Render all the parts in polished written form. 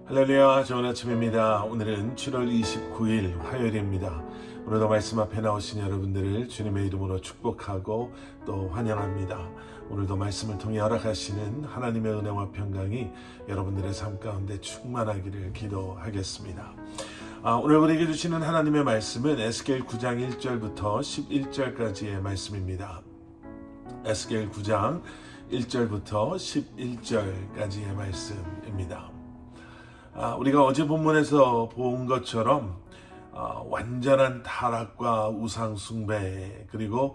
할렐루야, 좋은 아침입니다. 오늘은 7월 29일 화요일입니다. 오늘도 말씀 앞에 나오신 여러분들을 주님의 이름으로 축복하고 또 환영합니다. 오늘도 말씀을 통해 허락하시는 하나님의 은혜와 평강이 여러분들의 삶 가운데 충만하기를 기도하겠습니다. 오늘 우리에게 주시는 하나님의 말씀은 에스겔 9장 1절부터 11절까지의 말씀입니다. 에스겔 9장 1절부터 11절까지의 말씀입니다. 우리가 어제 본문에서 본 것처럼 완전한 타락과 우상 숭배 그리고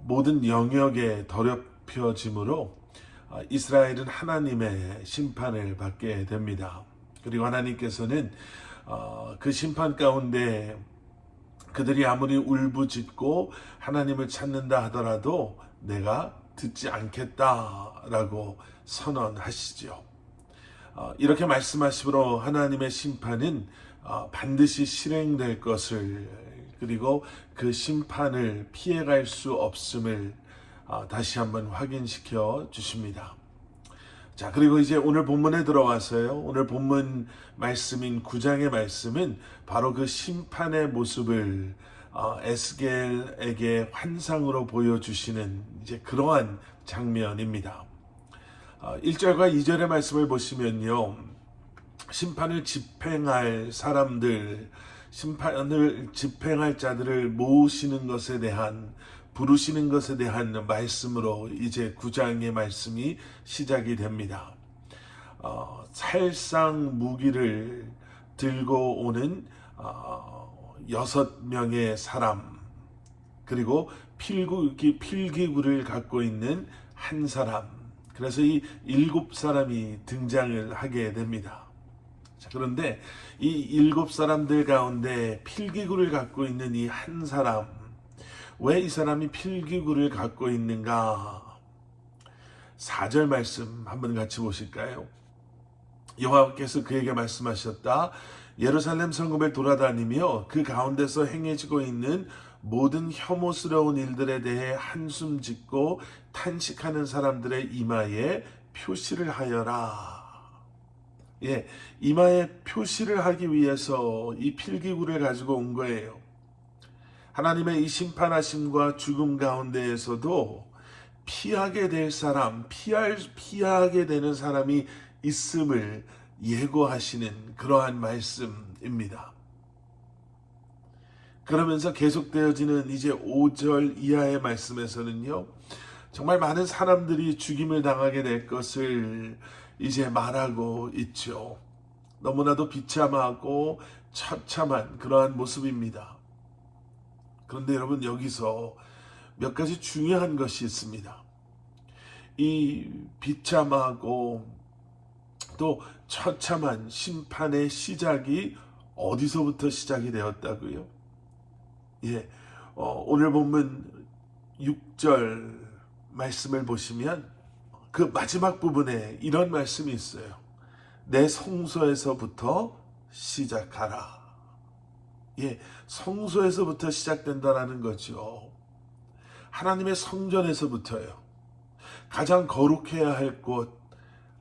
모든 영역에 더럽혀짐으로 이스라엘은 하나님의 심판을 받게 됩니다. 그리고 하나님께서는 그 심판 가운데 그들이 아무리 울부짖고 하나님을 찾는다 하더라도 내가 듣지 않겠다라고 선언하시죠. 이렇게 말씀하시므로 하나님의 심판은 반드시 실행될 것을, 그리고 그 심판을 피해갈 수 없음을 다시 한번 확인시켜 주십니다. 자, 그리고 이제 오늘 본문에 들어와서요. 오늘 본문 말씀인 9장의 말씀은 바로 그 심판의 모습을 에스겔에게 환상으로 보여주시는 이제 그러한 장면입니다. 1절과 2절의 말씀을 보시면요. 심판을 집행할 사람들, 심판을 집행할 자들을 모으시는 것에 대한, 부르시는 것에 대한 말씀으로 이제 9장의 말씀이 시작이 됩니다. 살상 무기를 들고 오는 6명의 사람, 그리고 필기구를 갖고 있는 한 사람, 그래서 이 7사람이 등장을 하게 됩니다. 자, 그런데 이 7사람들 가운데 필기구를 갖고 있는 이 한 사람, 왜 이 사람이 필기구를 갖고 있는가? 4절 말씀 한번 같이 보실까요? 여호와께서 그에게 말씀하셨다. 예루살렘 성읍을 돌아다니며 그 가운데서 행해지고 있는 모든 혐오스러운 일들에 대해 한숨 짓고 탄식하는 사람들의 이마에 표시를 하여라. 예, 이마에 표시를 하기 위해서 이 필기구를 가지고 온 거예요. 하나님의 이 심판하심과 죽음 가운데에서도 피하게 될 사람, 피하게 되는 사람이 있음을 예고하시는 그러한 말씀입니다. 그러면서 계속되어지는 이제 5절 이하의 말씀에서는요, 정말 많은 사람들이 죽임을 당하게 될 것을 이제 말하고 있죠. 너무나도 비참하고 처참한 그러한 모습입니다. 그런데 여러분, 여기서 몇 가지 중요한 것이 있습니다. 이 비참하고 또 처참한 심판의 시작이 어디서부터 시작이 되었다고요? 예, 오늘 본문 6절 말씀을 보시면 그 마지막 부분에 이런 말씀이 있어요. 내 성소에서부터 시작하라. 예, 성소에서부터 시작된다라는 거죠. 하나님의 성전에서부터요. 가장 거룩해야 할 곳,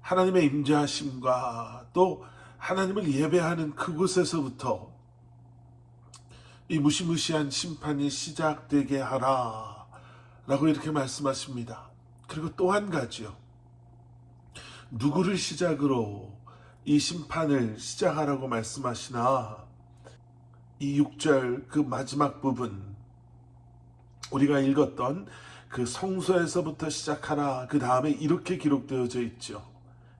하나님의 임재하심과 또 하나님을 예배하는 그곳에서부터 이 무시무시한 심판이 시작되게 하라 라고 이렇게 말씀하십니다. 그리고 또 한 가지요. 누구를 시작으로 이 심판을 시작하라고 말씀하시나? 이 6절 그 마지막 부분, 우리가 읽었던 그 성소에서부터 시작하라, 그 다음에 이렇게 기록되어져 있죠.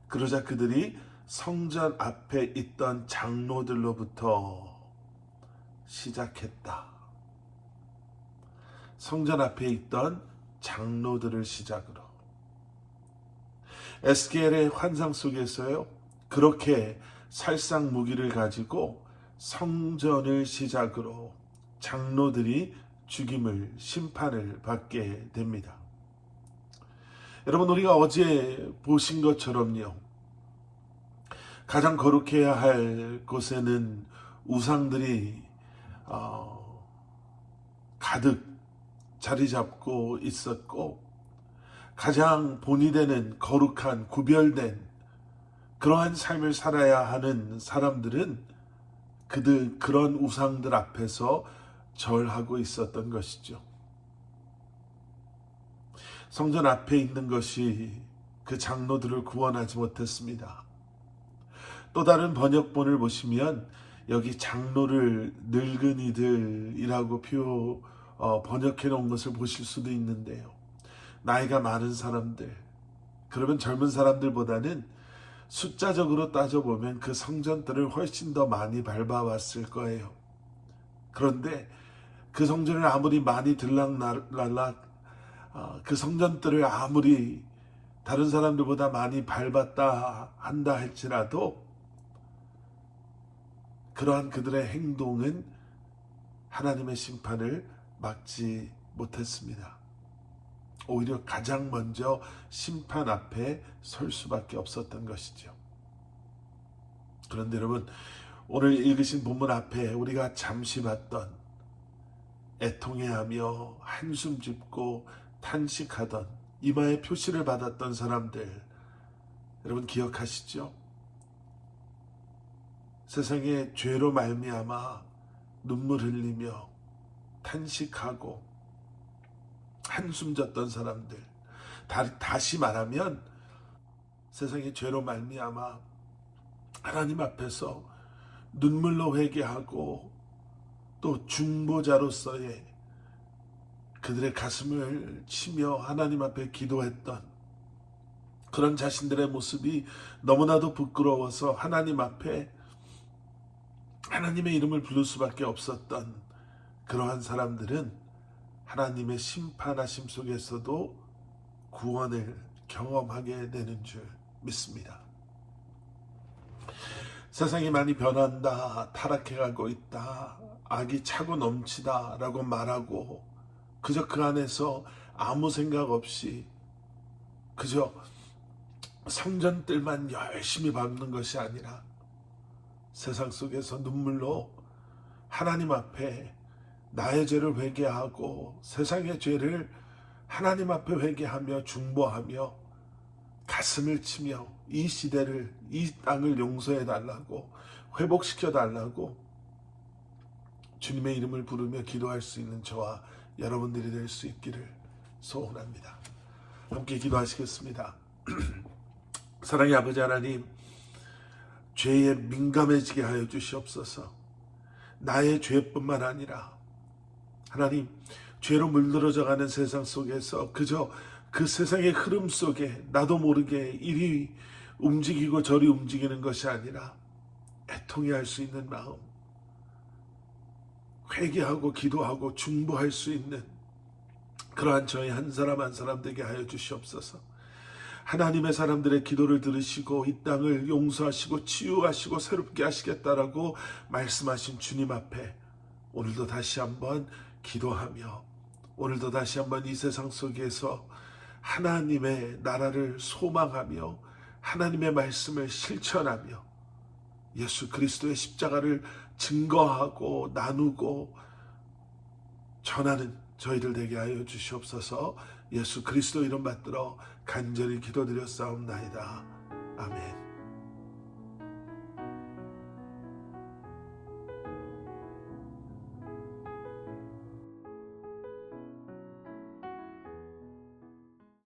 그러자 그들이 성전 앞에 있던 장로들로부터 시작했다. 성전 앞에 있던 장로들을 시작으로. 에스겔의 환상 속에서요, 그렇게 살상 무기를 가지고 성전을 시작으로 장로들이 죽임을, 심판을 받게 됩니다. 여러분, 우리가 어제 보신 것처럼요, 가장 거룩해야 할 곳에는 우상들이 가득 자리 잡고 있었고, 가장 본이 되는 거룩한 구별된 그러한 삶을 살아야 하는 사람들은 그런 우상들 앞에서 절하고 있었던 것이죠. 성전 앞에 있는 것이 그 장로들을 구원하지 못했습니다. 또 다른 번역본을 보시면 여기 장로를 늙은이들이라고 번역해 놓은 것을 보실 수도 있는데요. 나이가 많은 사람들, 그러면 젊은 사람들보다는 숫자적으로 따져보면 그 성전들을 훨씬 더 많이 밟아왔을 거예요. 그런데 그 성전을 아무리 많이 들락날락, 그 성전들을 아무리 다른 사람들보다 많이 밟았다 한다 할지라도 그러한 그들의 행동은 하나님의 심판을 막지 못했습니다. 오히려 가장 먼저 심판 앞에 설 수밖에 없었던 것이죠. 그런데 여러분, 오늘 읽으신 본문 앞에 우리가 잠시 봤던 애통해하며 한숨 짓고 탄식하던 이마에 표시를 받았던 사람들, 여러분 기억하시죠? 세상에 죄로 말미암아 눈물 흘리며 탄식하고 한숨 졌던 사람들, 다시 말하면 세상의 죄로 말미암아 하나님 앞에서 눈물로 회개하고 또 중보자로서의 그들의 가슴을 치며 하나님 앞에 기도했던 그런 자신들의 모습이 너무나도 부끄러워서 하나님 앞에 하나님의 이름을 부를 수밖에 없었던 그러한 사람들은 하나님의 심판하심 속에서도 구원을 경험하게 되는 줄 믿습니다. 세상이 많이 변한다, 타락해가고 있다, 악이 차고 넘치다 라고 말하고 그저 그 안에서 아무 생각 없이 그저 성전들만 열심히 밟는 것이 아니라 세상 속에서 눈물로 하나님 앞에 나의 죄를 회개하고 세상의 죄를 하나님 앞에 회개하며 중보하며 가슴을 치며 이 시대를, 이 땅을 용서해 달라고, 회복시켜 달라고 주님의 이름을 부르며 기도할 수 있는 저와 여러분들이 될 수 있기를 소원합니다. 함께 기도하시겠습니다. 사랑의 아버지 하나님, 죄에 민감해지게 하여 주시옵소서. 나의 죄뿐만 아니라 하나님, 죄로 물들어져가는 세상 속에서 그저 그 세상의 흐름 속에 나도 모르게 이리 움직이고 저리 움직이는 것이 아니라 애통해할 수 있는 마음, 회개하고 기도하고 중보할 수 있는 그러한 저희 한 사람 한 사람 되게 하여 주시옵소서. 하나님의 사람들의 기도를 들으시고 이 땅을 용서하시고 치유하시고 새롭게 하시겠다라고 말씀하신 주님 앞에 오늘도 다시 한번 기도하며 오늘도 다시 한번 이 세상 속에서 하나님의 나라를 소망하며 하나님의 말씀을 실천하며 예수 그리스도의 십자가를 증거하고 나누고 전하는 저희들 되게 하여 주시옵소서. 예수 그리스도 이름 받들어 간절히 기도드렸사옵나이다. 아멘.